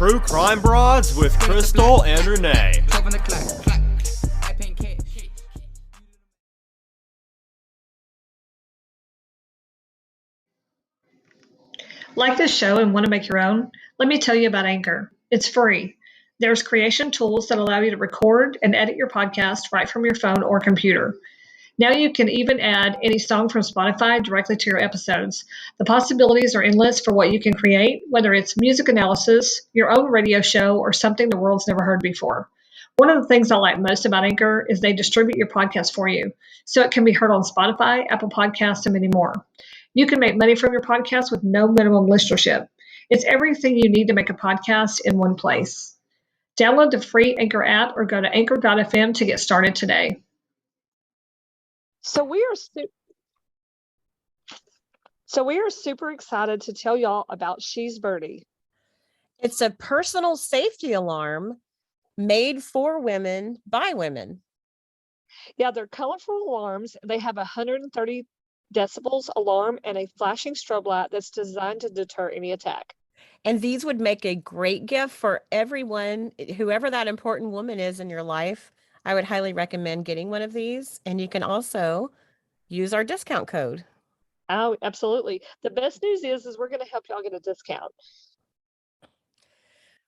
True Crime Broads with Crystal and Renee. Like this show and want to make your own? Let me tell you about Anchor. It's free. There's creation tools that allow you to record and edit your podcast right from your phone or computer. Now you can even add any song from Spotify directly to your episodes. The possibilities are endless for what you can create, whether it's music analysis, your own radio show, or something the world's never heard before. One of the things I like most about Anchor is they distribute your podcast for you, so it can be heard on Spotify, Apple Podcasts, and many more. You can make money from your podcast with no minimum listenership. It's everything you need to make a podcast in one place. Download the free Anchor app or go to anchor.fm to get started today. So we are super excited to tell y'all about She's Birdie. It's a personal safety alarm made for women by women. Yeah, they're colorful alarms. They have 130 decibels alarm and a flashing strobe light that's designed to deter any attack. And these would make a great gift for everyone, whoever that important woman is in your life. I would highly recommend getting one of these. And you can also use our discount code. Oh, absolutely. The best news is we're going to help y'all get a discount.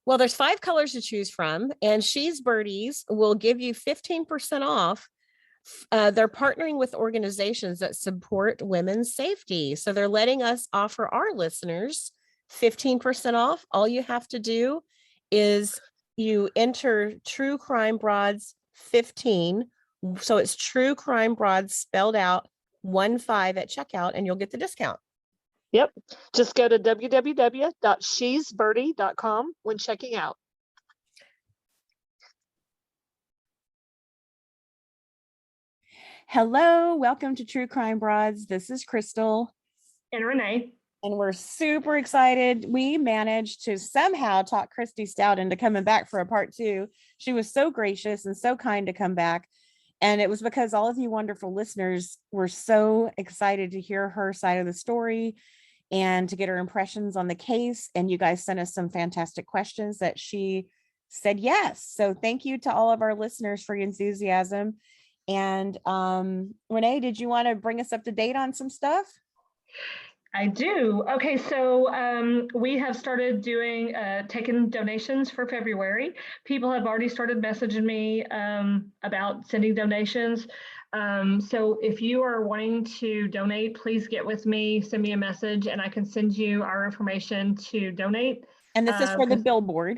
Well, there's 5 colors to choose from, and She's Birdies will give you 15% off. They're partnering with organizations that support women's safety. So they're letting us offer our listeners 15% off. All you have to do is you enter True Crime Broads 15. So it's True Crime Broads spelled out 15 at checkout, and you'll get the discount. Yep. Just go to www.shesbirdie.com when checking out. Hello, welcome to True Crime Broads. This is Crystal And Renee. And we're super excited. We managed to somehow talk Kristi Stout into coming back for a part 2. She was so gracious and so kind to come back. And it was because all of you wonderful listeners were so excited to hear her side of the story and to get her impressions on the case. And you guys sent us some fantastic questions that she said yes. So thank you to all of our listeners for your enthusiasm. And Renee, did you want to bring us up to date on some stuff? I do. Okay, so we have started doing taking donations for February. People have already started messaging me about sending donations. So if you are wanting to donate, please get with me, send me a message, and I can send you our information to donate. And this is for the billboard.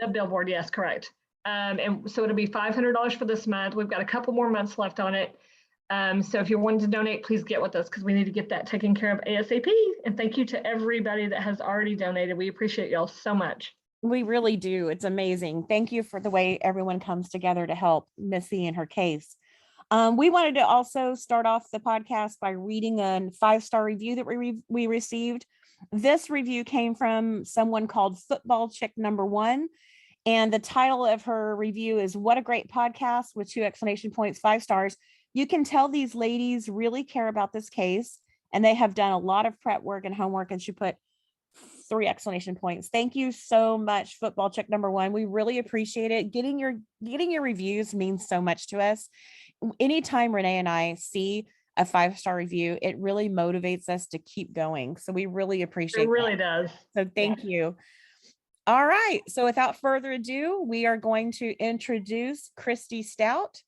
The billboard, yes, correct. And so it'll be $500 for this month. We've got a couple more months left on it. So if you're wanting to donate, please get with us because we need to get that taken care of ASAP. And thank you to everybody that has already donated. We appreciate y'all so much. We really do. It's amazing. Thank you for the way everyone comes together to help Missy in her case. We wanted to also start off the podcast by reading a 5-star review that we received. This review came from someone called Football Chick Number 1. And the title of her review is "What a Great Podcast" with 2 exclamation points, 5 stars. You can tell these ladies really care about this case, and they have done a lot of prep work and homework, and she put 3 exclamation points. Thank you so much, Football Chick Number 1. We really appreciate it. Getting your reviews means so much to us. Anytime Renee and I see a 5-star review, it really motivates us to keep going. So we really appreciate it. It really does. So thank you. All right. So without further ado, we are going to introduce Kristi Stout.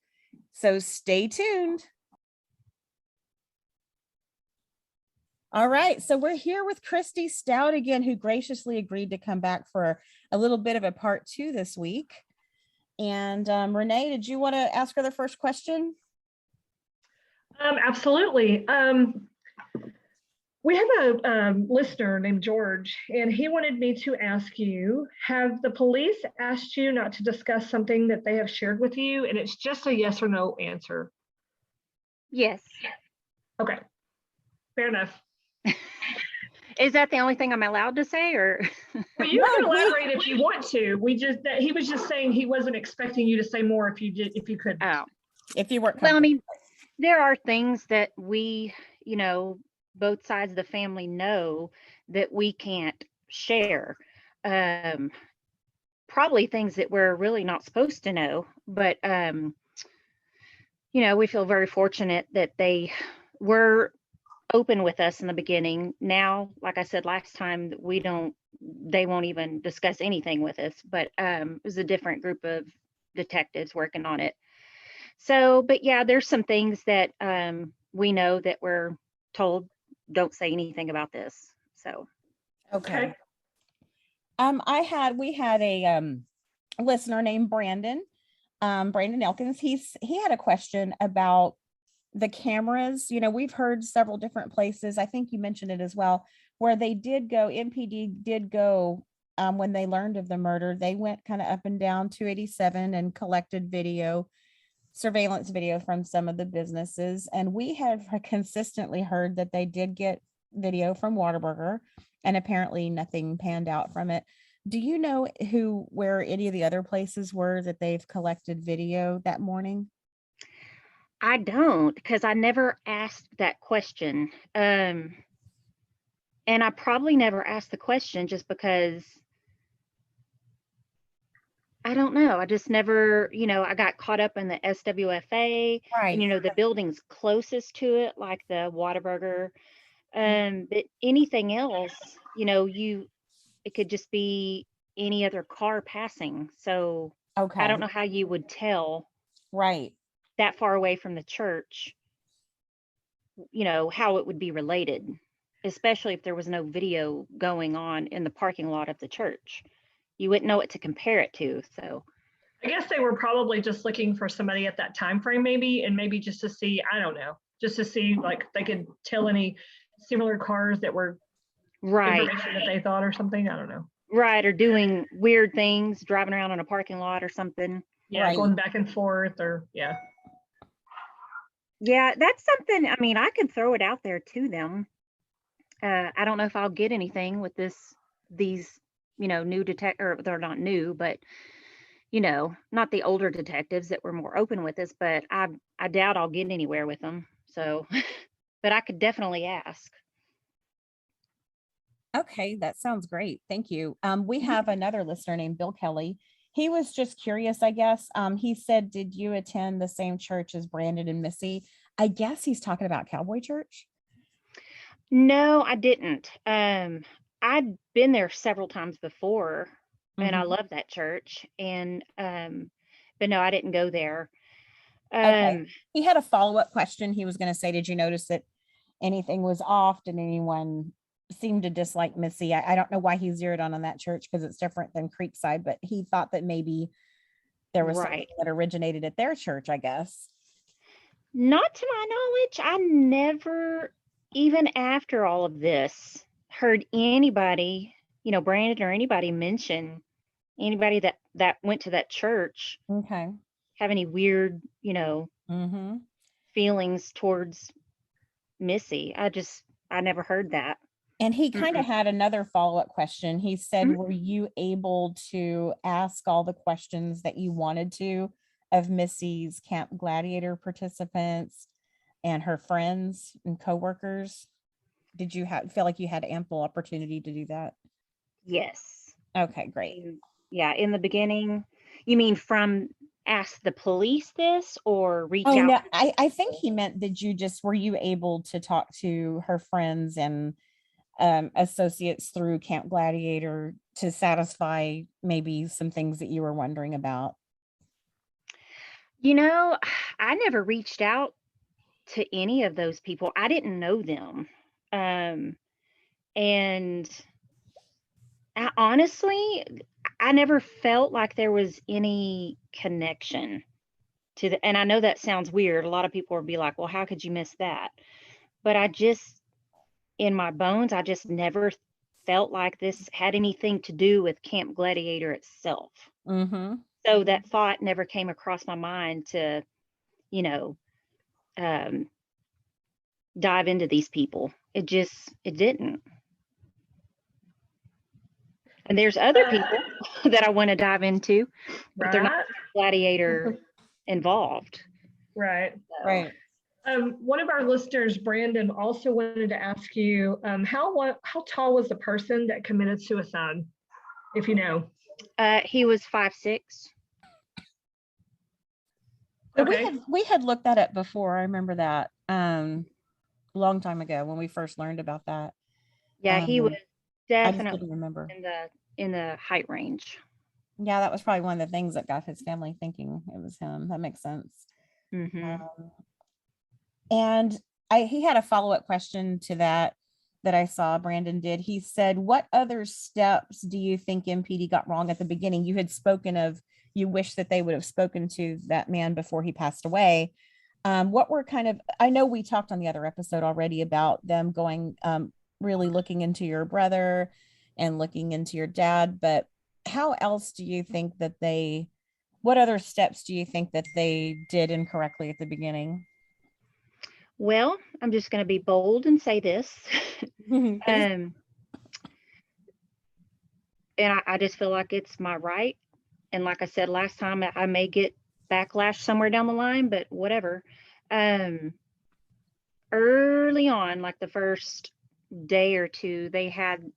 So stay tuned. All right. So we're here with Kristi Stout again, who graciously agreed to come back for a little bit of a part 2 this week. And Renee, did you want to ask her the first question? Absolutely. We have a listener named George, and he wanted me to ask you, have the police asked you not to discuss something that they have shared with you? And it's just a yes or no answer. Yes. Okay. Fair enough. Is that the only thing I'm allowed to say, or? Well, you can elaborate if you want to. He was just saying he wasn't expecting you to say more if you could. Oh. If you weren't. Well, I mean, there are things that we, both sides of the family know that we can't share. probably things that we're really not supposed to know. But, you know, we feel very fortunate that they were open with us in the beginning. Now, like I said last time, they won't even discuss anything with us, but it was a different group of detectives working on it. So, but yeah, there's some things that we know that we're told, don't say anything about this. So, Okay. We had a listener named Brandon Elkins. He had a question about the cameras. You know, we've heard several different places, I think you mentioned it as well, where MPD did go when they learned of the murder. They went kind of up and down 287 and collected surveillance video from some of the businesses. And we have consistently heard that they did get video from Whataburger, and apparently nothing panned out from it. Do you know where any of the other places were that they've collected video that morning? I don't, because I never asked that question. And I probably never asked the question just because I don't know. I just never, you know, I got caught up in the SWFA, Right. and, you know, the buildings closest to it, like the Whataburger. But anything else, you know, it could just be any other car passing. So Okay. I don't know how you would tell Right. that far away from the church, you know, how it would be related, especially if there was no video going on in the parking lot of the church. You wouldn't know what to compare it to. So I guess they were probably just looking for somebody at that time frame, maybe, and maybe just to see, I don't know, just to see like they could tell any similar cars that were right, information that they thought or something. I don't know. right, or doing weird things, driving around in a parking lot or something. Yeah, Right. going back and forth, or yeah. Yeah, that's something. I mean, I could throw it out there to them. I don't know if I'll get anything with these, you know, new or they're not new, but, you know, not the older detectives that were more open with us, but I doubt I'll get anywhere with them. So, but I could definitely ask. Okay, that sounds great. Thank you. We have another listener named Bill Kelly. He was just curious, I guess. He said, did you attend the same church as Brandon and Missy? I guess he's talking about Cowboy Church. No, I didn't. I'd been there several times before, and I love that church. And but no, I didn't go there. Okay. He had a follow-up question. He was going to say, did you notice that anything was off? Did anyone seem to dislike Missy? I don't know why he zeroed on that church, because it's different than Creekside, but he thought that maybe there was something that originated at their church, I guess. Not to my knowledge. I never, even after all of this, heard anybody, you know, Brandon or anybody mention anybody that went to that church have any weird, you know, feelings towards Missy. I never heard that. And he kind of had another follow-up question. He said, were you able to ask all the questions that you wanted to of Missy's Camp Gladiator participants and her friends and coworkers? Did you feel like you had ample opportunity to do that? Yes. Okay, great. Yeah, in the beginning. You mean from ask the police this or reach out? No, I think he meant, were you able to talk to her friends and associates through Camp Gladiator to satisfy maybe some things that you were wondering about? You know, I never reached out to any of those people. I didn't know them. And honestly, I never felt like there was any connection to and I know that sounds weird. A lot of people would be like, well, how could you miss that? But in my bones, I just never felt like this had anything to do with Camp Gladiator itself. So that thought never came across my mind to, you know, dive into these people. It didn't. And there's other people that I want to dive into, but they're not Gladiator involved. Right. So. Right. One of our listeners, Brandon, also wanted to ask you, how tall was the person that committed suicide, if you know? He was 5'6". So Okay. we had looked that up before. I remember that a long time ago when we first learned about that. Yeah, he was I just definitely didn't remember. in the height range. Yeah, that was probably one of the things that got his family thinking it was him. That makes sense. Hmm. And he had a follow-up question to that I saw Brandon did. He said, what other steps do you think MPD got wrong at the beginning? You had spoken of, you wish that they would have spoken to that man before he passed away. What were kind of, I know we talked on the other episode already about them going, really looking into your brother and looking into your dad, but how else do you think that what other steps do you think that they did incorrectly at the beginning? Well, I'm just going to be bold and say this. And I just feel like it's my right. And like I said last time, I may get backlash somewhere down the line, but whatever. Early on, like the first day or two, they had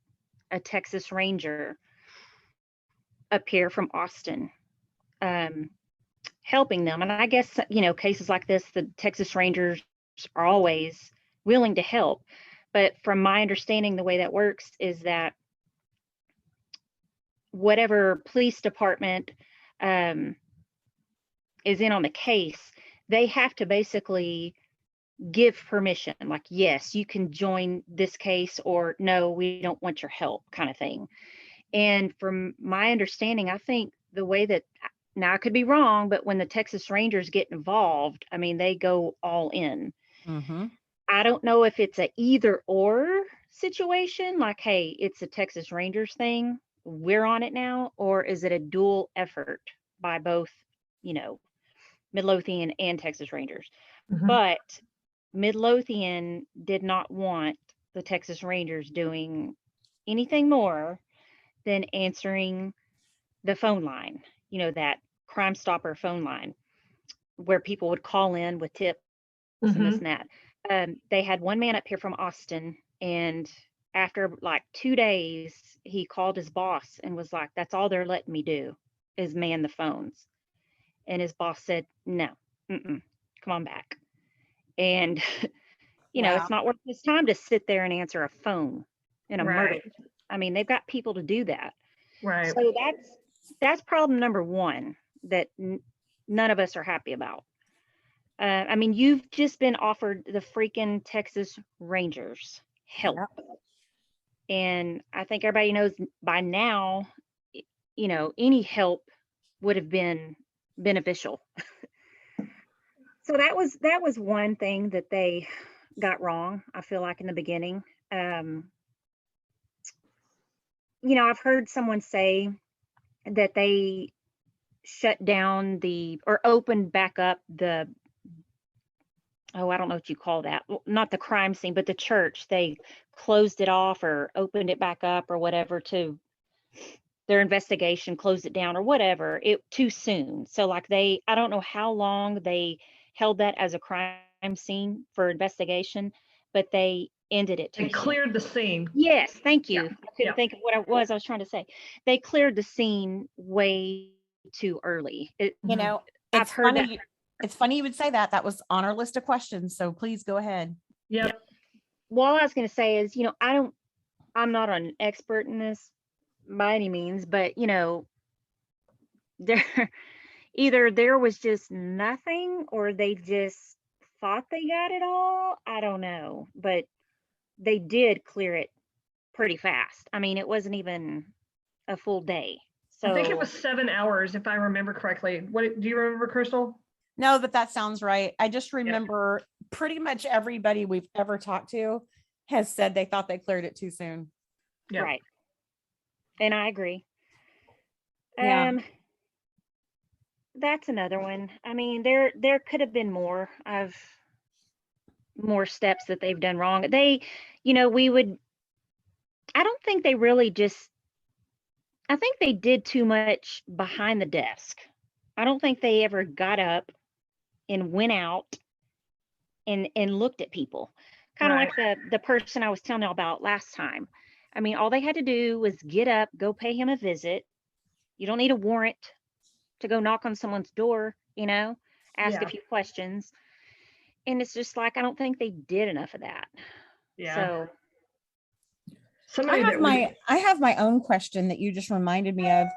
a Texas Ranger appear from Austin, helping them. And I guess, cases like this, the Texas Rangers are always willing to help. But from my understanding, the way that works is that whatever police department is in on the case, they have to basically give permission, like, yes, you can join this case, or no, we don't want your help, kind of thing. And from my understanding, I think the way that, now I could be wrong, but when the Texas Rangers get involved, I mean, they go all in. Mm-hmm. I don't know if it's a either or situation, like, hey, it's a Texas Rangers thing, we're on it now, or is it a dual effort by both, Midlothian and Texas Rangers? Mhm. But Midlothian did not want the Texas Rangers doing anything more than answering the phone line, that Crime Stopper phone line, where people would call in with tips and this Mhm. and that. They had one man up here from Austin, and after like 2 days, he called his boss and was like, that's all they're letting me do is man the phones. And his boss said, no, come on back. And, Wow. it's not worth his time to sit there and answer a phone in a murder. Right. I mean, they've got people to do that. Right. So that's problem number one that none of us are happy about. I mean, you've just been offered the freaking Texas Rangers help. Yep. And I think everybody knows by now, any help would have been beneficial. So that was one thing that they got wrong, I feel like, in the beginning. I've heard someone say that they shut down or opened back up I don't know what you call that. Well, not the crime scene, but the church. They closed it off or opened it back up or whatever to their investigation, closed it down or whatever, too soon. So like I don't know how long they held that as a crime scene for investigation, but they ended it too They soon. cleared the scene. Yes, thank you. Yeah. I couldn't think of what I was trying to say. They cleared the scene way too early. I've heard that. It's funny you would say that. That was on our list of questions. So please go ahead. Yep. Well, all I was going to say is, I'm not an expert in this by any means, but there was just nothing, or they just thought they got it all. I don't know, but they did clear it pretty fast. I mean, it wasn't even a full day. So I think it was 7 hours, if I remember correctly. What do you remember, Crystal? No, but that sounds right. I just remember pretty much everybody we've ever talked to has said they thought they cleared it too soon. Yeah. Right. And I agree. Yeah. That's another one. I mean, there could have been more steps that they've done wrong. I don't think they really I think they did too much behind the desk. I don't think they ever got up and went out and looked at people. Kind of Right. like the person I was telling you about last time. I mean, all they had to do was get up, go pay him a visit, You don't need a warrant to go knock on someone's door, ask Yeah. a few questions. And it's just like, I don't think they did enough of that. Yeah. So Somebody that we, I have my own question that you just reminded me of.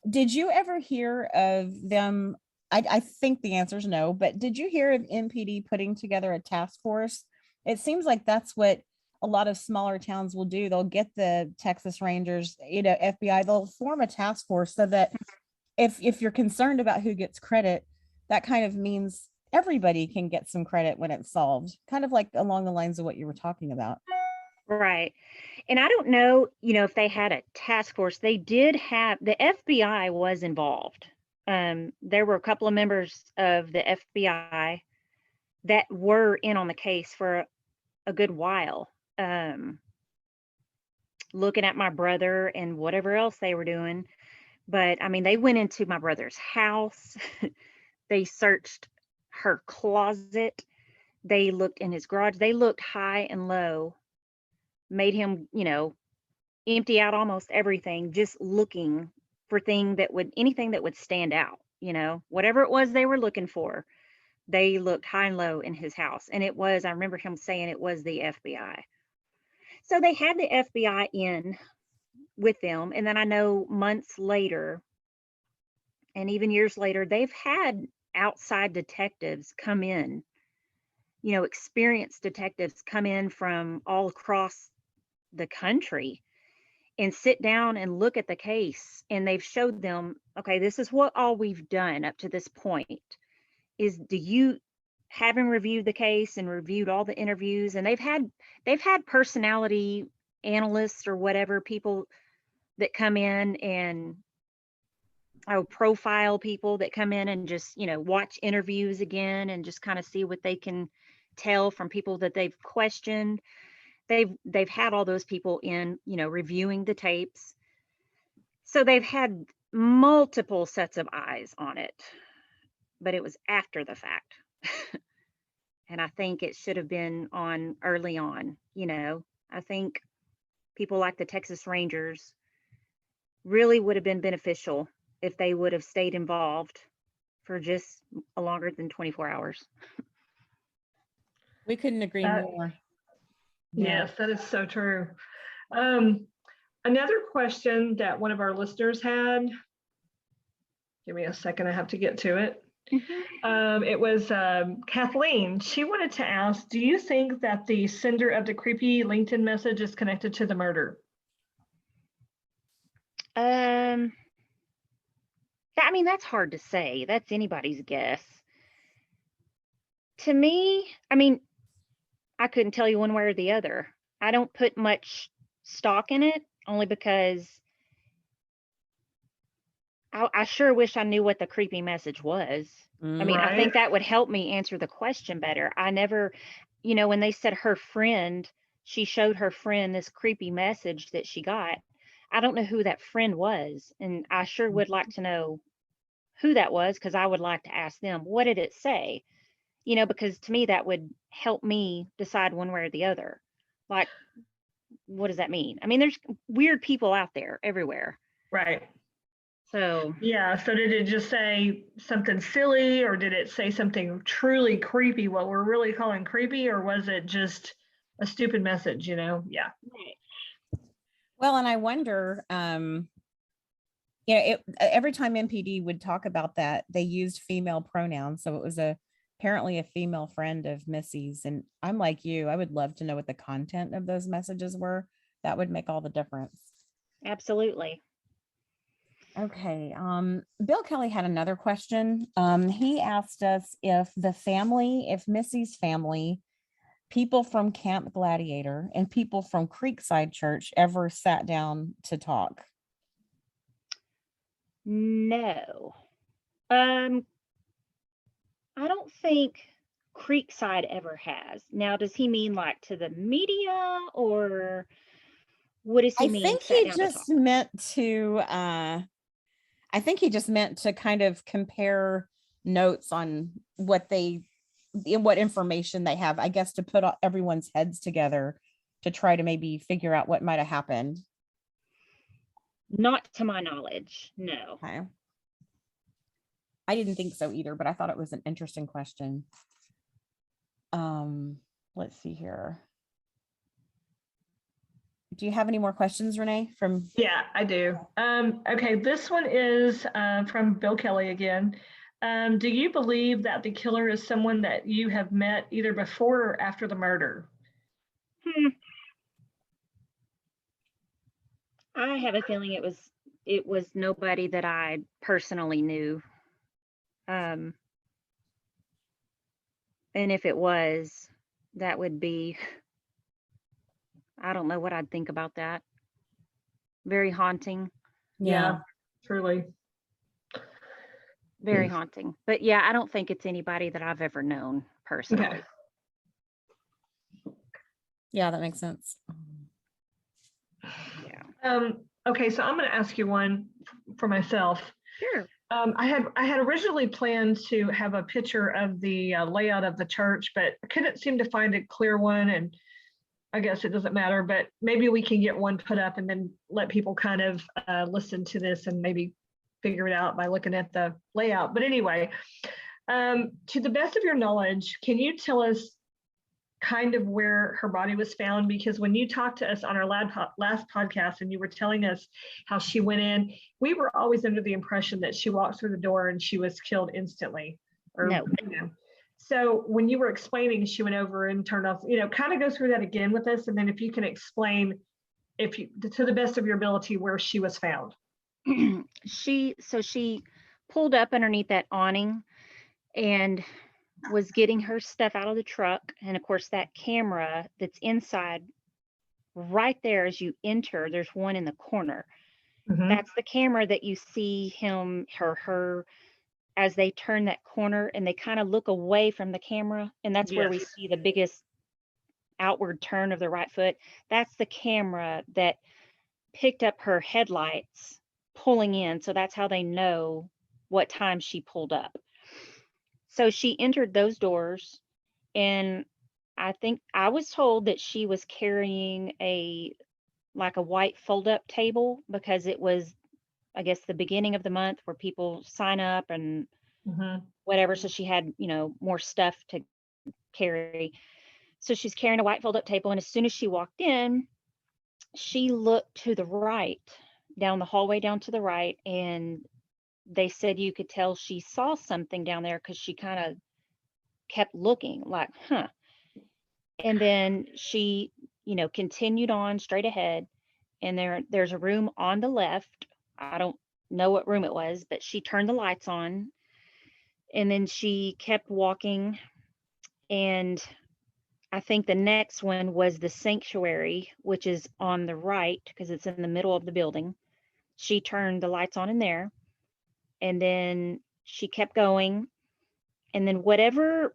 Did you ever hear of them? I think the answer is no, but did you hear of MPD putting together a task force? It seems like that's what a lot of smaller towns will do. They'll get the Texas Rangers, FBI, they'll form a task force so that if you're concerned about who gets credit, that kind of means everybody can get some credit when it's solved, kind of like along the lines of what you were talking about. right. And I don't know, if they had a task force. They did have, the FBI was involved. There were a couple of members of the FBI that were in on the case for a good while, looking at my brother and whatever else they were doing. But I mean, they went into my brother's house. They searched her closet. They looked in his garage. They looked high and low, made him, empty out almost everything, just looking for anything that would stand out, whatever it was they were looking for. They looked high and low in his house. And I remember him saying it was the FBI. So they had the FBI in with them. And then I know months later, and even years later, they've had outside detectives come in, experienced detectives come in from all across the country and sit down and look at the case. And they've showed them, okay, this is what all we've done up to this point. Having reviewed the case and reviewed all the interviews, and they've had personality analysts or whatever, people that come in and profile people that come in and just, watch interviews again and just kind of see what they can tell from people that they've questioned. They've had all those people in, reviewing the tapes. So they've had multiple sets of eyes on it, but it was after the fact. And I think it should have been on early on. I think people like the Texas Rangers really would have been beneficial if they would have stayed involved for just longer than 24 hours. We couldn't agree more. Yes, that is so true. Another question that one of our listeners had, give me a second, I have to get to it. It was Kathleen. She wanted to ask, do you think that the sender of the creepy LinkedIn message is connected to the murder? I mean, that's hard to say. That's anybody's guess. To me, I mean, I couldn't tell you one way or the other. I don't put much stock in it, only because I sure wish I knew what the creepy message was. I mean, I think that would help me answer the question better. I never, when they said she showed her friend this creepy message that she got. I don't know who that friend was. And I sure would like to know who that was, because I would like to ask them, what did it say? Because to me, that would help me decide one way or the other. Like, what does that mean? I mean, there's weird people out there everywhere. Right. So yeah. So did it just say something silly, or did it say something truly creepy, what we're really calling creepy, or was it just a stupid message, Yeah. Well, and I wonder, every time MPD would talk about that, they used female pronouns. So it was apparently a female friend of Missy's. And I'm like you, I would love to know what the content of those messages were. That would make all the difference. absolutely. Okay. Bill Kelly had another question. He asked us if Missy's family, people from Camp Gladiator and people from Creekside Church ever sat down to talk. No. I don't think Creekside ever has. Now, does he mean like to the media, or what does he mean? I think he just meant to kind of compare notes on what information they have, I guess, to put everyone's heads together to try to maybe figure out what might have happened. Not to my knowledge, no. Okay. I didn't think so either, but I thought it was an interesting question. Let's see here. Do you have any more questions, Renee? Yeah, I do. Okay, this one is from Bill Kelly again. Do you believe that the killer is someone that you have met either before or after the murder? I have a feeling it was nobody that I personally knew. And if it was, that would be, I don't know what I'd think about that. Very haunting. Yeah, truly. Very haunting. But yeah, I don't think it's anybody that I've ever known personally. Okay. Yeah, that makes sense. Yeah. Okay, so I'm going to ask you one for myself. Sure. I had originally planned to have a picture of the layout of the church, but I couldn't seem to find a clear one, and I guess it doesn't matter, but maybe we can get one put up and then let people kind of listen to this and maybe figure it out by looking at the layout. But anyway, to the best of your knowledge, can you tell us kind of where her body was found? Because when you talked to us on our last podcast and you were telling us how she went in, we were always under the impression that she walked through the door and she was killed instantly. Or, No. So when you were explaining, she went over and turned off, kind of go through that again with us. And then if you can explain, to the best of your ability, where she was found. She pulled up underneath that awning and was getting her stuff out of the truck. And of course, that camera that's inside right there as you enter, there's one in the corner. Mhm. That's the camera that you see her as they turn that corner and they kind of look away from the camera. And that's where we Yes. see the biggest outward turn of the right foot. That's the camera that picked up her headlights pulling in. So that's how they know what time she pulled up. So she entered those doors, and I think I was told that she was carrying a white fold-up table because it was, I guess, the beginning of the month where people sign up and Mhm. whatever. So she had, more stuff to carry. So she's carrying a white fold-up table, and as soon as she walked in, she looked to the right, down the hallway down to the right, and they said you could tell she saw something down there because she kind of kept looking like, huh. And then she, continued on straight ahead, and there's a room on the left. I don't know what room it was, but she turned the lights on, and then she kept walking. And I think the next one was the sanctuary, which is on the right because it's in the middle of the building. She turned the lights on in there. And then she kept going. And then whatever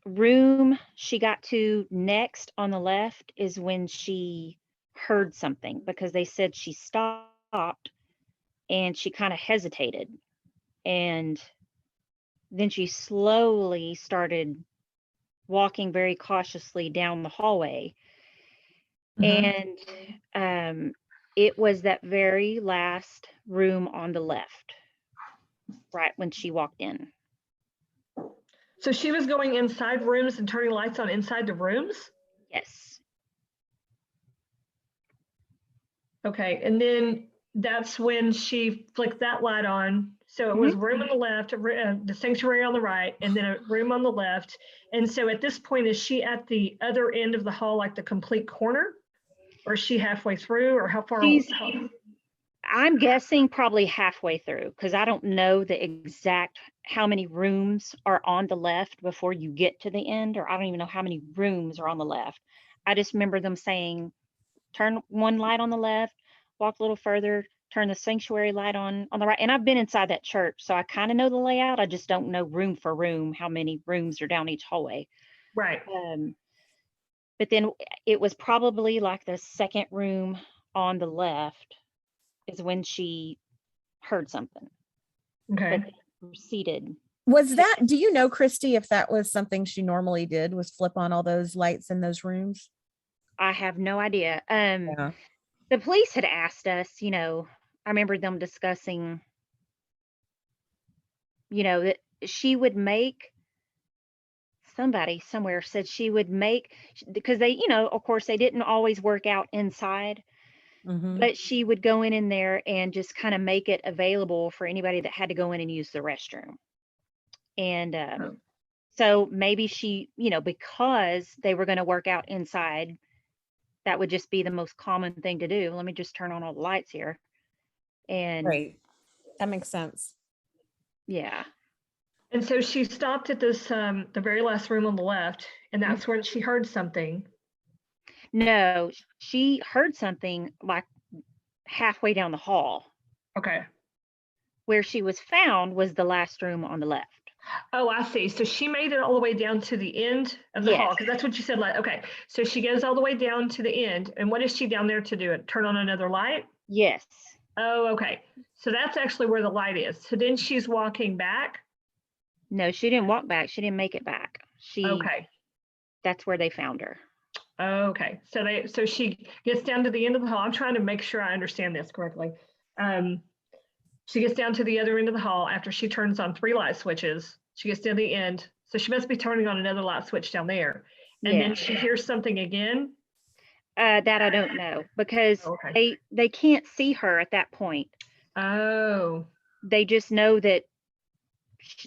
room she got to next on the left is when she heard something, because they said she stopped and she kind of hesitated. And then she slowly started walking very cautiously down the hallway. Mhm. And it was that very last room on the left, right when she walked in. So she was going inside rooms and turning lights on inside the rooms? Yes. Okay, and then that's when she flicked that light on. So it was room on the left, the sanctuary on the right, and then a room on the left. And so at this point, is she at the other end of the hall, like the complete corner? Or is she halfway through, or how far? I'm guessing probably halfway through, because I don't know the exact how many rooms are on the left before you get to the end, or I don't even know how many rooms are on the left. I just remember them saying, turn one light on the left, walk a little further, turn the sanctuary light on the right. And I've been inside that church, so I kind of know the layout. I just don't know room for room how many rooms are down each hallway. Right. But then it was probably like the second room on the left is when she heard something. Okay. But proceeded. Was that, do you know, Kristi, if that was something she normally did, was flip on all those lights in those rooms? I have no idea. Yeah. The police had asked us, I remember them discussing, that she would make, somebody somewhere said she would make, because they, of course, they didn't always work out inside, but she would go in there and just kind of make it available for anybody that had to go in and use the restroom. And so maybe she, because they were going to work out inside, that would just be the most common thing to do. Let me just turn on all the lights here. And Right. That makes sense. yeah. And so she stopped at this, the very last room on the left, and that's when she heard something. No, she heard something like halfway down the hall. Okay. Where she was found was the last room on the left. Oh, I see. So she made it all the way down to the end of the hall, because that's what you said. Like, okay, so she goes all the way down to the end, and what is she down there to do? It turn on another light? Yes. Oh, okay. So that's actually where the light is. So then she's walking back. No, she didn't walk back. She didn't make it back. Okay. That's where they found her. Okay. So she gets down to the end of the hall. I'm trying to make sure I understand this correctly. She gets down to the other end of the hall after she turns on 3 light switches. She gets to the end. So she must be turning on another light switch down there. And then she hears something again. That I don't know, because they can't see her at that point. Oh. They just know that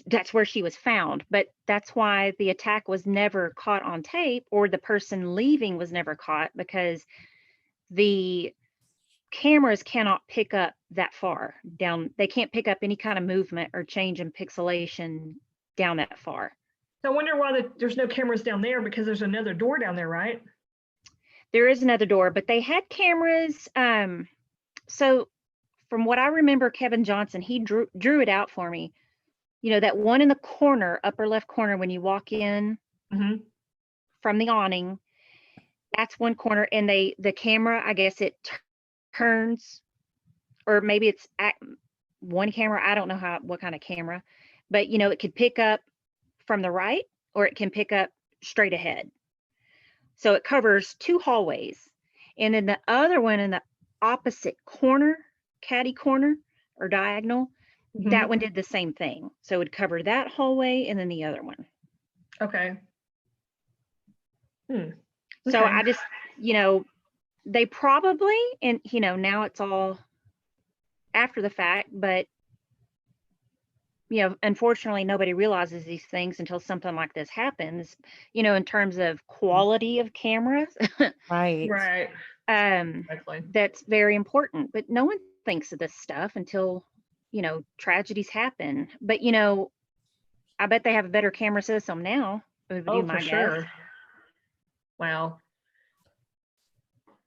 that's where she was found. But that's why the attack was never caught on tape, or the person leaving was never caught, because the cameras cannot pick up that far down. They can't pick up any kind of movement or change in pixelation down that far. So I wonder why there's no cameras down there, because there's another door down there, right? There is another door, but they had cameras. So from what I remember, Kevin Johnson, he drew it out for me. That one in the corner, upper left corner, when you walk in from the awning, that's one corner. And the camera, I guess it turns, or maybe it's at one camera. I don't know what kind of camera, but it could pick up from the right, or it can pick up straight ahead. So it covers 2 hallways. And then the other one in the opposite corner, caddy corner or diagonal, that one did the same thing. So it would cover that hallway and then the other one. Okay. So I just, they probably, and now it's all after the fact, but unfortunately nobody realizes these things until something like this happens, in terms of quality of cameras. Right. Exactly. That's very important, but no one thinks of this stuff until, tragedies happen. But, I bet they have a better camera system now. Would be my guess. Wow.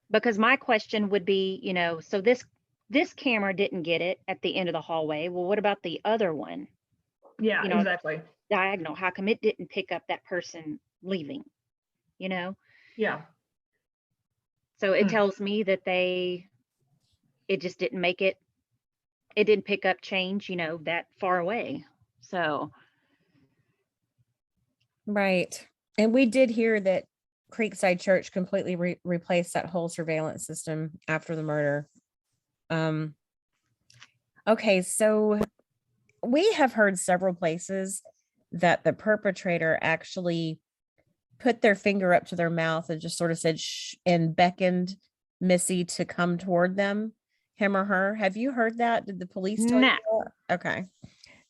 Because my question would be, so this camera didn't get it at the end of the hallway. Well, what about the other one? Yeah, exactly. Diagonal. How come it didn't pick up that person leaving? Yeah. So it tells me that it just didn't make it. It didn't pick up change, that far away. So. Right. And we did hear that Creekside Church completely replaced that whole surveillance system after the murder. Okay, so we have heard several places that the perpetrator actually put their finger up to their mouth and just sort of said shh and beckoned Missy to come toward them, him or her. Have you heard that? Did the police tell you that? Okay.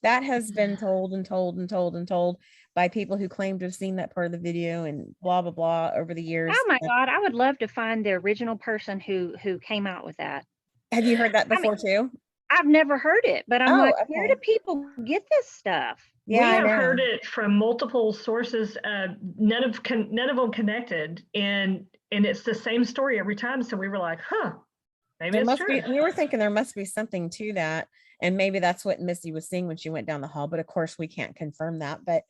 That has been told and told and told and told by people who claim to have seen that part of the video and blah, blah, blah over the years. Oh my God, I would love to find the original person who came out with that. Have you heard that before too? I've never heard it, but I'm like, where do people get this stuff? Yeah, we have heard it from multiple sources, none of them connected, and it's the same story every time. So we were like, maybe it's true. We were thinking there must be something to that, and maybe that's what Missy was seeing when she went down the hall. But of course, we can't confirm that. But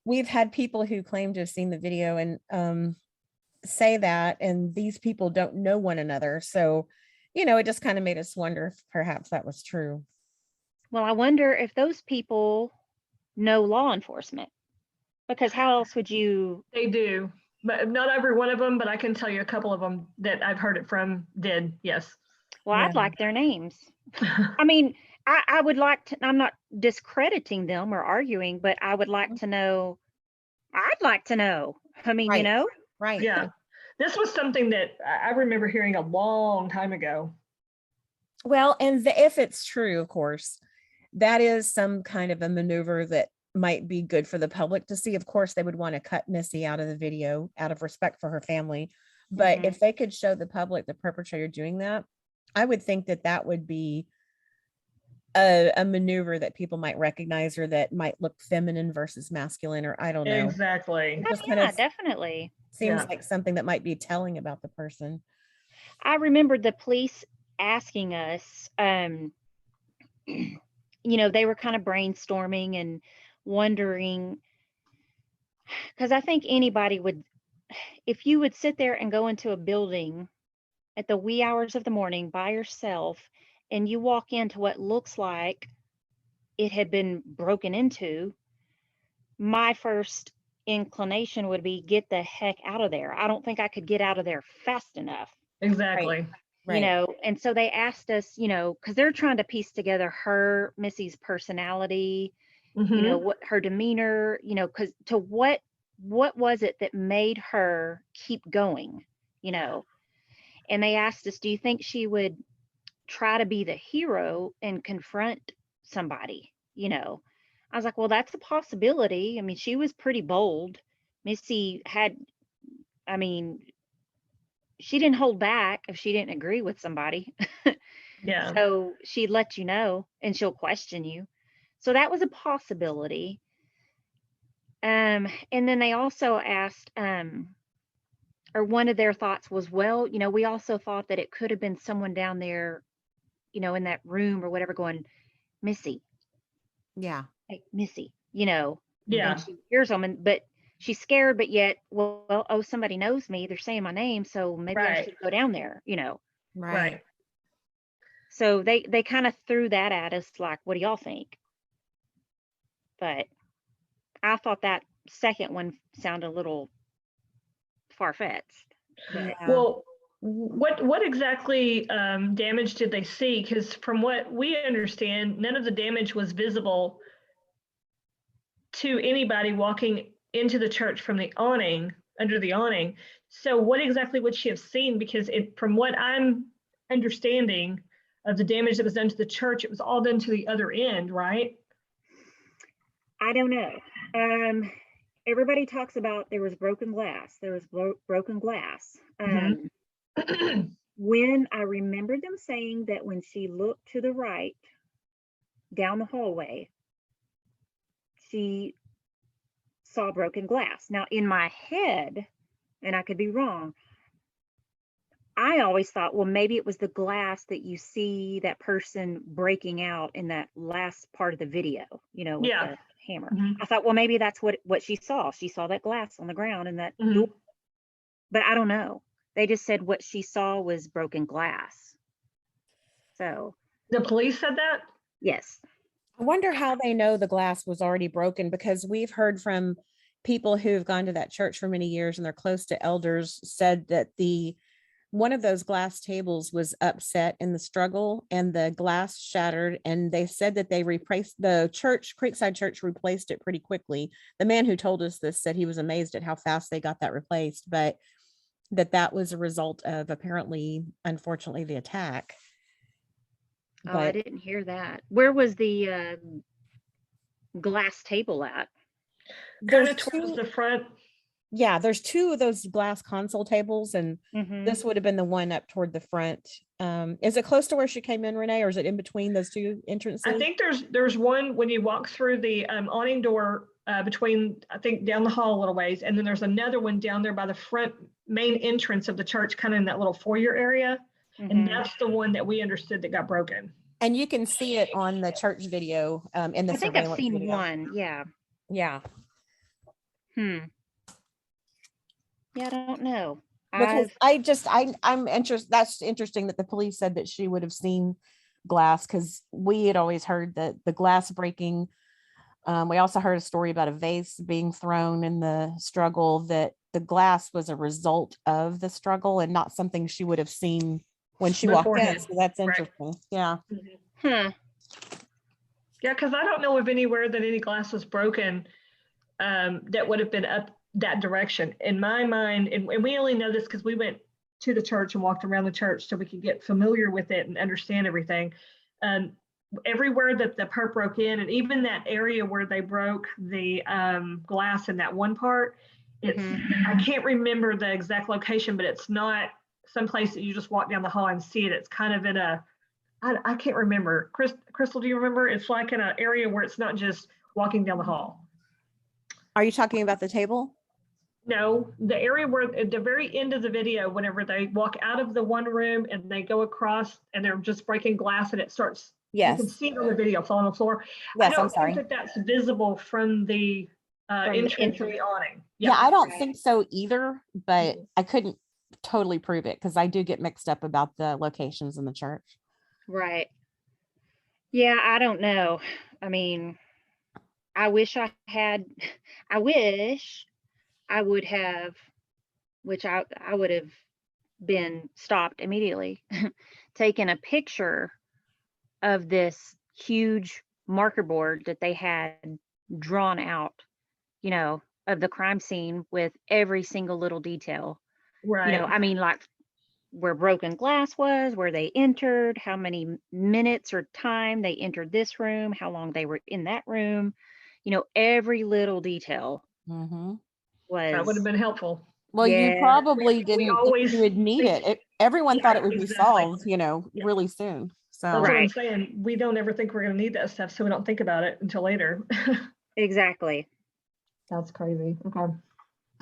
we've had people who claim to have seen the video and say that, and these people don't know one another. So, it just kind of made us wonder if perhaps that was true. Well, I wonder if those people know law enforcement, because how else would you? They do, but not every one of them, but I can tell you a couple of them that I've heard it from did. Yes. Well, I'd Yeah. like their names. I mean, I would like to, I'm not discrediting them or arguing, but I would like to know, I'd like to know. I mean, Right. Right. Yeah. This was something that I remember hearing a long time ago. Well, and if it's true, of course, that is some kind of a maneuver that might be good for the public to see. Of course, they would want to cut Missy out of the video out of respect for her family. But Mhm. if they could show the public the perpetrator doing that, I would think that that would be a maneuver that people might recognize, or that might look feminine versus masculine, or I don't know. Exactly. It Oh, just kind yeah, of definitely. seems Yeah. like something that might be telling about the person. I remember the police asking us, you know, they were kind of brainstorming and wondering, because I think anybody would, if you would sit there and go into a building at the wee hours of the morning by yourself and you walk into what looks like it had been broken into, my first inclination would be get the heck out of there. I don't think I could get out of there fast enough. Exactly. Right. You know, and so they asked us, you know, because they're trying to piece together Missy's personality, you know, Mhm. what her demeanor, you know, because to what was it that made her keep going, you know? And they asked us, do you think she would try to be the hero and confront somebody, you know? I was like, well, that's a possibility. I mean, she was pretty bold. Missy had, I mean, she didn't hold back if she didn't agree with somebody. Yeah. So she'd let you know and she'll question you. So that was a possibility. And then they also asked, or one of their thoughts was, well, you know, we also thought that it could have been someone down there, you know, in that room or whatever going, Missy, Yeah. hey, Missy, you know, Yeah. and she hears them, but she's scared, but yet, well, oh, somebody knows me. They're saying my name, so maybe I Right. should go down there, you know. Right. So they kind of threw that at us, like, what do y'all think? But I thought that second one sounded a little far-fetched. But Yeah. Well, what exactly damage did they see? Because from what we understand, none of the damage was visible to anybody walking into the church from the awning, under the awning. So what exactly would she have seen? Because from what I'm understanding of the damage that was done to the church, it was all done to the other end, right? I don't know. Everybody talks about there was broken glass. There was broken glass. Mhm. When I remember them saying that when she looked to the right down the hallway, she saw broken glass. Now, in my head, and I could be wrong, I always thought, well, maybe it was the glass that you see that person breaking out in that last part of the video, you know, with Yeah. the hammer. Mhm. I thought, well, maybe that's what she saw. She saw that glass on the ground and that Mhm. door. But I don't know. They just said what she saw was broken glass. So, The police said that? yes. I wonder how they know the glass was already broken, because we've heard from people who've gone to that church for many years and they're close to elders, said that one of those glass tables was upset in the struggle and the glass shattered, and they said that they replaced the church, Creekside Church replaced it pretty quickly. The man who told us this said he was amazed at how fast they got that replaced, but that was a result of, apparently, unfortunately, the attack. Oh, I didn't hear that. Where was the glass table at? Kind There's of towards two, the front. yeah, there's two of those glass console tables, and Mhm. this would have been the one up toward the front. Is it close to where she came in, Renee, or is it in between those two entrances? I think there's one when you walk through the awning door between, I think, down the hall a little ways, and then there's another one down there by the front main entrance of the church, kind of in that little foyer area. And Mhm. that's the one that we understood that got broken. And you can see it on the church video, in the I think I've surveillance seen video. one. Yeah. Yeah. Yeah, I don't know. Because I'm interested. That's interesting that the police said that she would have seen glass, because we had always heard that the glass breaking. We also heard a story about a vase being thrown in the struggle, that the glass was a result of the struggle and not something she would have seen when she walked in. Beforehand. So that's Right. interesting. Yeah. Huh. Yeah, because I don't know of anywhere that any glass was broken that would have been up that direction. In my mind, and we only know this because we went to the church and walked around the church so we could get familiar with it and understand everything. Everywhere that the perp broke in, and even that area where they broke the glass in that one part, it's I can't remember the exact location, but it's not someplace that you just walk down the hall and see it. It's kind of in a I can't remember. Crystal, do you remember? It's like in an area where it's not just walking down the hall. Are you talking about the table? No, the area where at the very end of the video, whenever they walk out of the one room and they go across and they're just breaking glass and it starts, you can Yes. see it on the video fall on the floor. I Yes, I'm don't sorry. think that that's visible from the entrance to the awning. Yeah, I don't think so either, but I couldn't totally prove it because I do get mixed up about the locations in the church. Right. Yeah, I don't know. I mean, I wish I would have, which I would have been stopped immediately, taken a picture of this huge marker board that they had drawn out, of the crime scene with every single little detail. Right. I mean, like where broken glass was, where they entered, how many minutes or time they entered this room, how long they were in that room, every little detail Mm-hmm. That would have was, been helpful. Well, you yeah, probably didn't think always you would need think- it. Everyone thought it would be exactly. solved, Yeah. really soon. So That's what I'm Right. saying. We don't ever think we're going to need that stuff, so we don't think about it until later. exactly. That's crazy. Okay.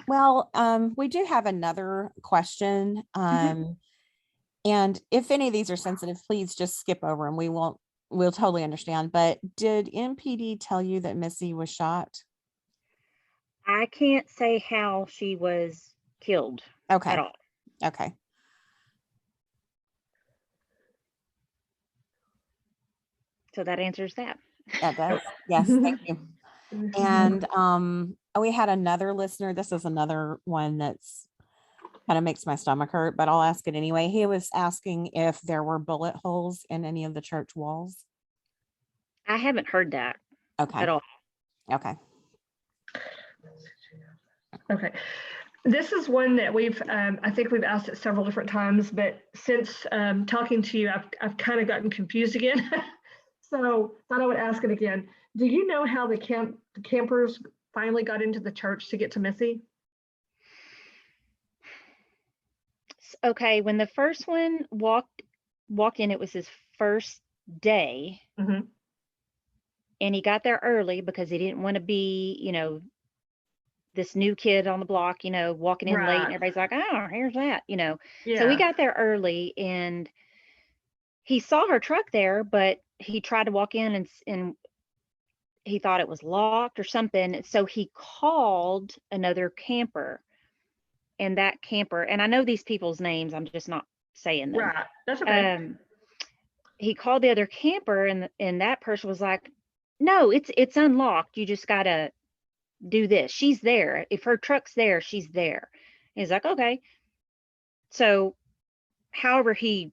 well, we do have another question. And if any of these are sensitive, please just skip over and we'll totally understand. But did MPD tell you that Missy was shot? I can't say how she was killed Okay. at all. Okay. So that answers that. That does. Yes, thank you. And we had another listener. This is another one that's kind of makes my stomach hurt, but I'll ask it anyway. He was asking if there were bullet holes in any of the church walls. I haven't heard that Okay. at all. Okay. Okay. This is one that I think we've asked it several different times, but since talking to you, I've kind of gotten confused again. So thought I would ask it again. Do you know how the campers finally got into the church to get to Missy? Okay, when the first one walked in, it was his first day, Mhm. and he got there early because he didn't want to be, this new kid on the block, walking in late, and Right. everybody's like, oh, here's that, So he Yeah. got there early, and he saw her truck there, but he tried to walk in and he thought it was locked or something. So he called another camper, and that camper, and I know these people's names, I'm just not saying them. Right. That's okay. He called the other camper, and that person was like, no, it's unlocked. You just gotta do this. She's there. If her truck's there, she's there. And he's like, okay. So, however, he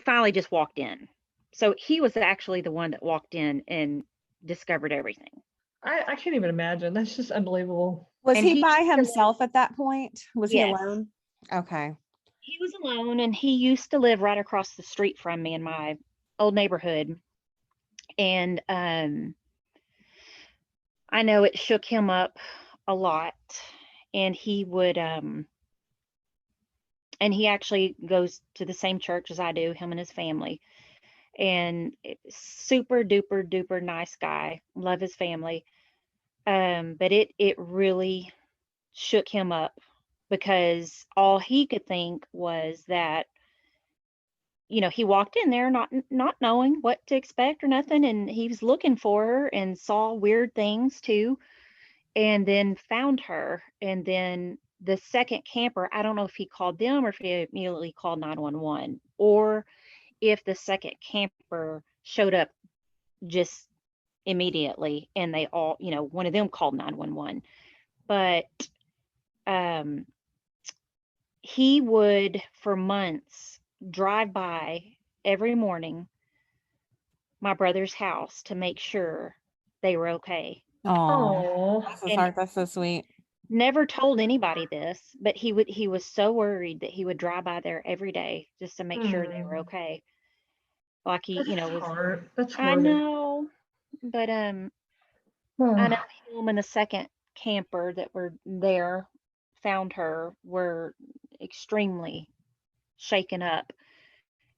finally just walked in. So he was actually the one that walked in and discovered everything. I can't even imagine. That's just unbelievable. Was And he he- by himself at that point? Was he Yes. alone? Okay. He was alone, and he used to live right across the street from me in my old neighborhood. And I know it shook him up a lot. And he would and he actually goes to the same church as I do, him and his family. And super duper duper nice guy. Love his family. But it really shook him up, because all he could think was that, he walked in there not knowing what to expect or nothing, and he was looking for her and saw weird things too, and then found her. And then the second camper, I don't know if he called them or if he immediately called 911, or if the second camper showed up just immediately and they all, one of them called 911. But he would, for months, drive by every morning my brother's house to make sure they were okay. Oh, Oh, bless his And heart. That's so sweet. never told anybody this, but he was so worried that he would drive by there every day just to make sure they were okay. Like he, that's was, hard. That's I hard. know, but I know Oh, him and the second camper that were there found her were extremely shaken up,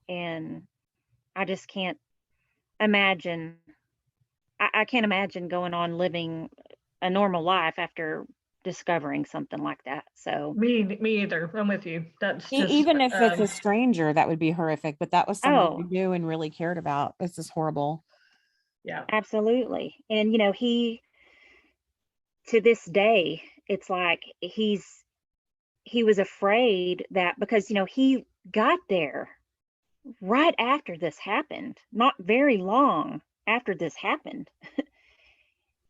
and I just can't imagine. I can't imagine going on living a normal life after discovering something like that. So, me either. I'm with you. That's just Even if it's a stranger, that would be horrific, but that was someone you oh, knew and really cared about. This is horrible. yeah. absolutely. And he to this day, it's like he was afraid that because he got there right after this happened, not very long after this happened,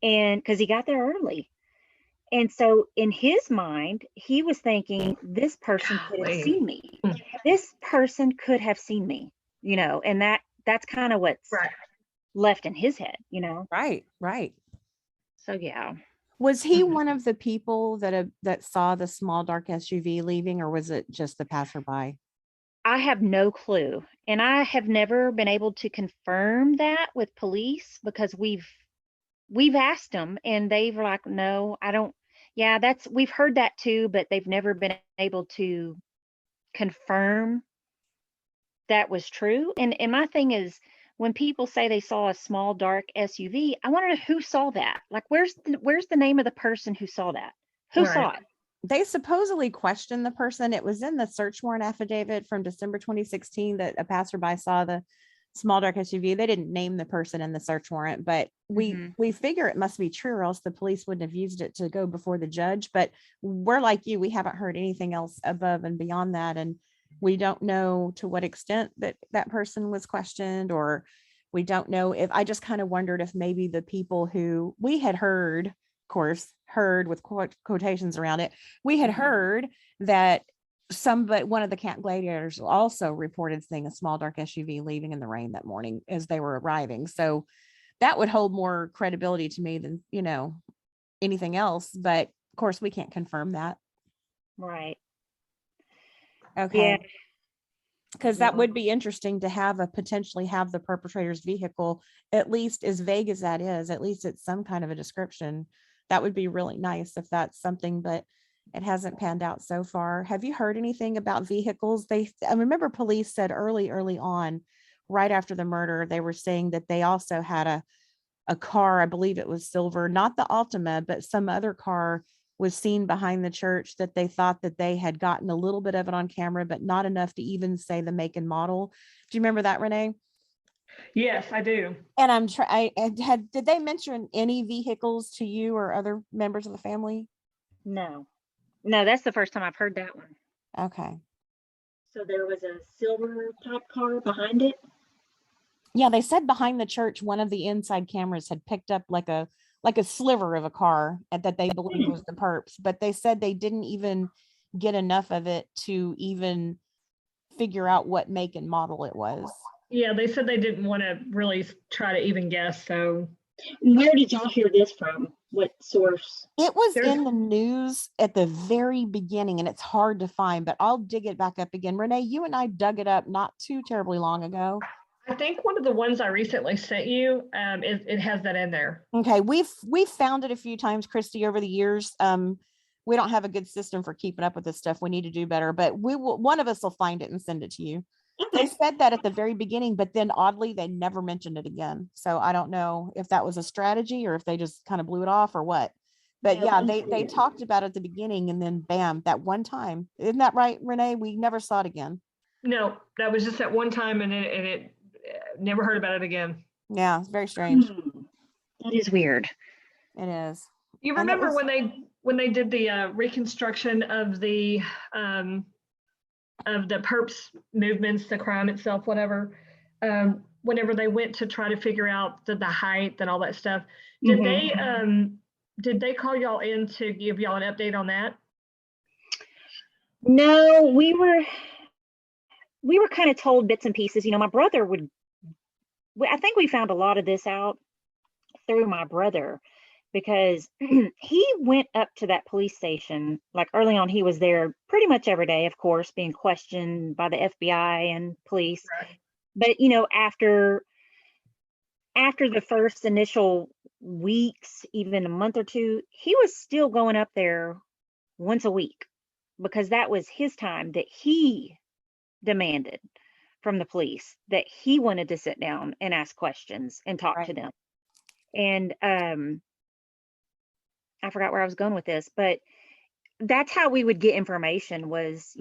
and because he got there early. And so in his mind, he was thinking, this person could have Golly. seen me. This person could have seen me, and that's kind of what's Right. left in his head, Right, right. So yeah. Was he one of the people that saw the small dark SUV leaving, or was it just the passerby? I have no clue. And I have never been able to confirm that with police because we've asked them and they were like, no, I don't. Yeah, we've heard that too, but they've never been able to confirm that was true. And my thing is, when people say they saw a small dark SUV, I want to know who saw that. Like, where's the name of the person who saw that? Who saw Right. it? They supposedly questioned the person. It was in the search warrant affidavit from December 2016 that a passerby saw the small dark SUV. They didn't name the person in the search warrant, but Mhm. we figure it must be true, or else the police wouldn't have used it to go before the judge. But we're like you, we haven't heard anything else above and beyond that, and we don't know to what extent that person was questioned, or we don't know if I just kind of wondered if maybe the people who we had heard, of course, heard with quotations around it, we had heard that but one of the camp gladiators also reported seeing a small dark SUV leaving in the rain that morning as they were arriving. So that would hold more credibility to me than, anything else. But of course, we can't confirm that. Right. Okay. Yeah. Because that Yeah. would be interesting to potentially have the perpetrator's vehicle, at least as vague as that is, at least it's some kind of a description. That would be really nice if that's something, but it hasn't panned out so far. Have you heard anything about vehicles? I remember police said early on, right after the murder, they were saying that they also had a car, I believe it was silver, not the Altima, but some other car was seen behind the church that they thought that they had gotten a little bit of it on camera, but not enough to even say the make and model. Do you remember that, Renee? Yes, I do. And did they mention any vehicles to you or other members of the family? No, that's the first time I've heard that one. Okay. So there was a silver top car behind it. Yeah, they said behind the church, one of the inside cameras had picked up like a sliver of a car that they believed was the perps, but they said they didn't even get enough of it to even figure out what make and model it was. Yeah, they said they didn't want to really try to even guess. So Where did y'all hear this from? What source? It was There's- in the news at the very beginning, and it's hard to find, but I'll dig it back up again. Renee, you and I dug it up not too terribly long ago. I think one of the ones I recently sent you, it has that in there. Okay, we've found it a few times, Kristi, over the years. We don't have a good system for keeping up with this stuff. We need to do better, but one of us will find it and send it to you. They said that at the very beginning, but then oddly, they never mentioned it again. So I don't know if that was a strategy or if they just kind of blew it off or what. But yeah, they talked about it at the beginning, and then bam, that one time. Isn't that right, Renee? We never saw it again. No, that was just that one time, and it never heard about it again. Yeah, it's very strange. That is weird. It is. You And it remember was- when they did the reconstruction of the perps movements, the crime itself, whatever, whenever they went to try to figure out the height and all that stuff, did they call y'all in to give y'all an update on that? No, we were kind of told bits and pieces. My brother I think we found a lot of this out through my brother, because he went up to that police station, like early on. He was there pretty much every day, of course, being questioned by the FBI and police. Right. But after the first initial weeks, even a month or two, he was still going up there once a week, because that was his time that he demanded from the police, that he wanted to sit down and ask questions and talk to them. And I forgot where I was going with this, but that's how we would get information was,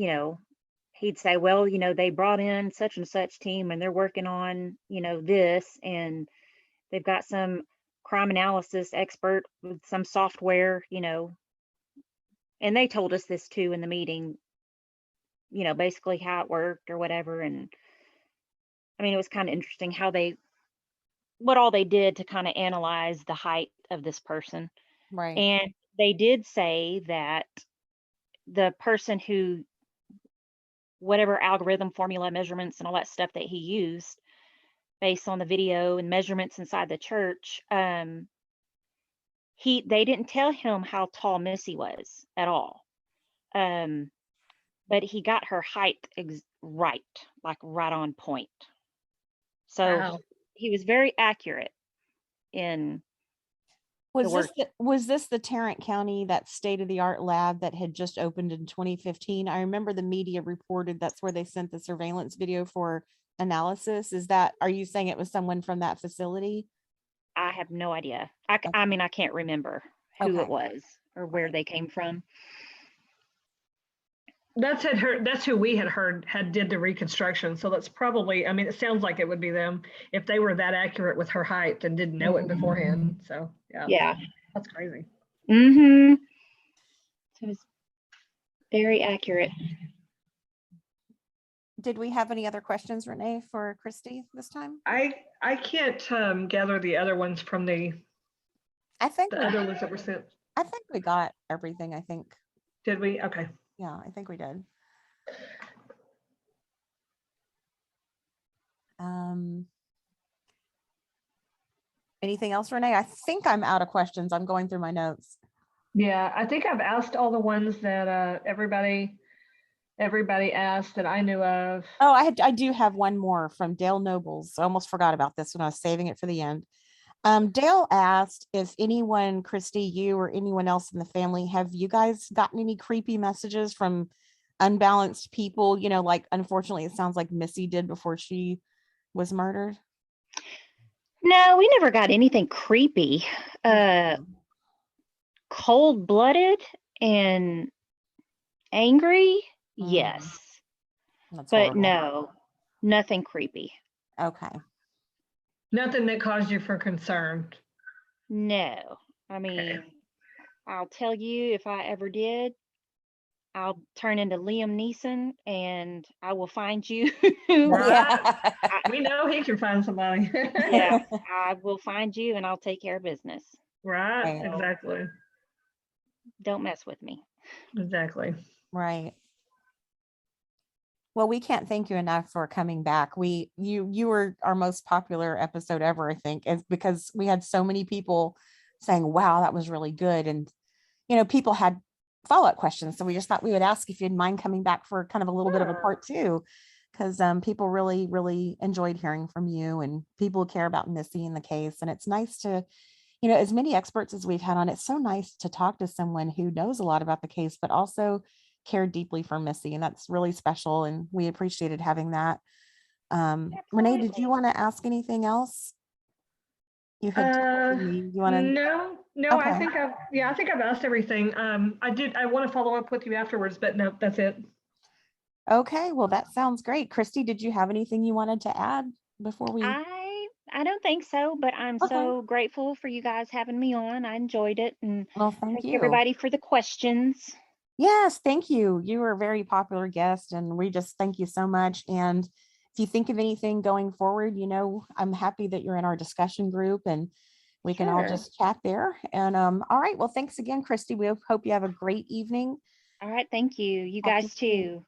he'd say, well, they brought in such and such team and they're working on, this, and they've got some crime analysis expert with some software, and they told us this too in the meeting, basically how it worked or whatever. And I mean, it was kind of interesting what all they did to kind of analyze the height of this person. Right. And they did say that the person who, whatever algorithm, formula, measurements, and all that stuff that he used based on the video and measurements inside the church, they didn't tell him how tall Missy was at all. But he got her height right, like right on point. So Wow. he was very accurate in was this the Tarrant County, that state-of-the-art lab that had just opened in 2015? I remember the media reported that's where they sent the surveillance video for analysis. Are you saying it was someone from that facility? I have no idea. I mean, I can't remember who it was or where they came from. That's who we had heard did the reconstruction. So that's probably, I mean, it sounds like it would be them if they were that accurate with her height and didn't know it beforehand. So yeah. That's crazy. Mm-hmm. So it was very accurate. Did we have any other questions, Renee, for Kristi this time? I can't gather the other ones from the other ones that were sent. I think we got everything, I think. Did we? Okay. Yeah, I think we did. Anything else, Renee? I think I'm out of questions. I'm going through my notes. Yeah, I think I've asked all the ones that everybody asked that I knew of. Oh, I do have one more from Dale Nobles. I almost forgot about this when I was saving it for the end. Dale asked if anyone, Kristi, you or anyone else in the family, have you guys gotten any creepy messages from unbalanced people? Like, unfortunately, it sounds like Missy did before she was murdered. No, we never got anything creepy. Cold-blooded and angry, yes. That's but horrible. No, nothing creepy. Okay. Nothing that caused you for concern. No, I mean, I'll tell you, if I ever did, I'll turn into Liam Neeson and I will find you. Right. We know he can find somebody. Yeah, I will find you and I'll take care of business. Right. Exactly. Don't mess with me. Exactly. Right. Well, we can't thank you enough for coming back. You were our most popular episode ever, I think, because we had so many people saying, wow, that was really good. And, people had follow-up questions. So we just thought we would ask if you'd mind coming back for kind of a little bit of a part two, because people really, really enjoyed hearing from you, and people care about Missy in the case. And it's nice to, as many experts as we've had on, it's so nice to talk to someone who knows a lot about the case, but also cared deeply for Missy, and that's really special, and we appreciated having that. Renee, did you want to ask anything else? You had you want to? No, okay. I think I've asked everything. I want to follow up with you afterwards, but no, that's it. Okay, well, that sounds great. Kristi, did you have anything you wanted to add before we? I don't think so, but I'm so grateful for you guys having me on. I enjoyed it, and thank you, everybody, for the questions. Yes, thank you. You were a very popular guest, and we just thank you so much. And if you think of anything going forward, I'm happy that you're in our discussion group, and we can all just chat there. And all right, well, thanks again, Kristi. We hope you have a great evening. All right, thank you. You guys too.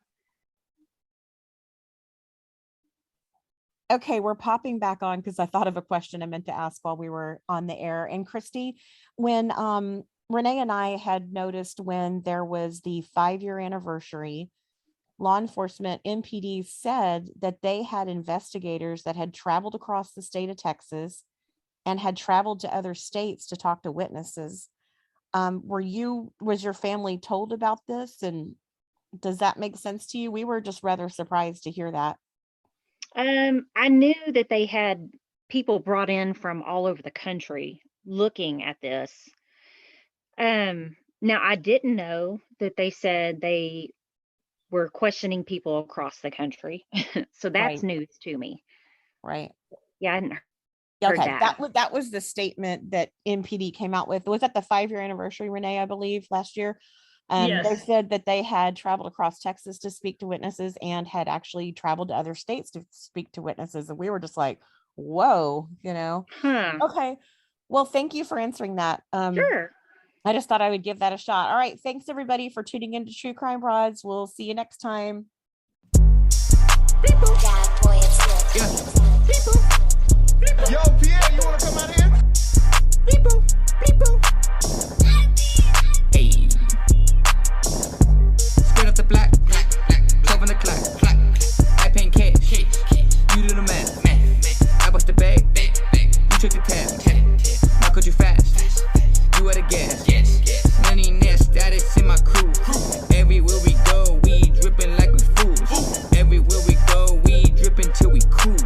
Okay, we're popping back on because I thought of a question I meant to ask while we were on the air. And Kristi, when Renee and I had noticed when there was the 5-year anniversary, law enforcement MPD said that they had investigators that had traveled across the state of Texas and had traveled to other states to talk to witnesses. Was your family told about this? And does that make sense to you? We were just rather surprised to hear that. I knew that they had people brought in from all over the country looking at this. Now I didn't know that they said they were questioning people across the country. So that's Right. news to me. Right. Yeah, I hadn't heard Okay, that. that was the statement that MPD came out with. Was that the 5-year anniversary, Renee, I believe, last year? They Yes. said that they had traveled across Texas to speak to witnesses and had actually traveled to other states to speak to witnesses. And we were just like, whoa, Huh. Okay. Well, thank you for answering that. Sure. I just thought I would give that a shot. All right. Thanks everybody for tuning into True Crime Broads. We'll see you next time. Yo, Pierre, you wanna come out here? Hey. Straight up the black, 12 on the clock. I paint cash, you do the math. I bust the bag, you took the tab. How could you fast? You at the gas. Money nest status in my crew. Everywhere we go, we dripping like we fools. Everywhere we go, we dripping till we cool.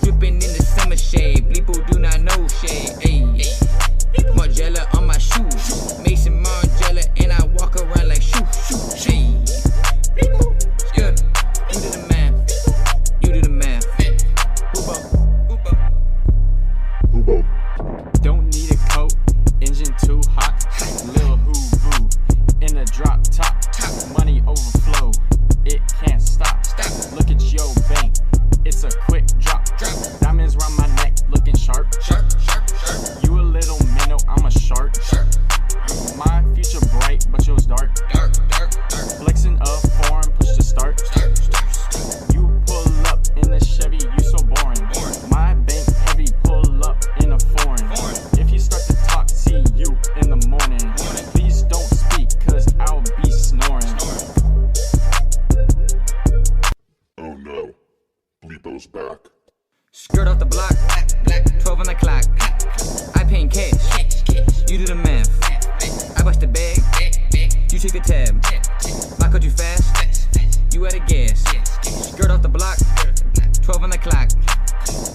Dripping in the summer shade. People do not know shade. Ayy. Margiela on my shoes. Mason Margiela, and I walk around like shoo. Ayy. Yeah. You do the math. You do the math. Hubo. Don't need a coat, engine too hot. Lil hoo-boo in a drop top. Money overflow, it can't stop. Look at your bank, it's a quick drop. Diamonds round my neck, looking sharp. You a little minnow, I'm a shark. My future bright, but yours dark. Flexing up foreign, push to start. You pull up in the Chevy, you so boring. My bank heavy, pull up in a foreign. If you start to talk, see you in the morning. Please don't speak, cause I'll be snoring. Oh no, Bleepo's back. Skirt off the block, 12 on the clock. I paint cash, you do the math. I bust the bag, you take the tab. My could you fast? You at a gas. Skirt off the block, 12 on the clock.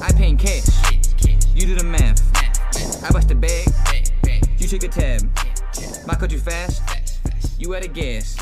I paint cash, you do the math. I bust the bag, you take the tab. My could you fast? You at a gas.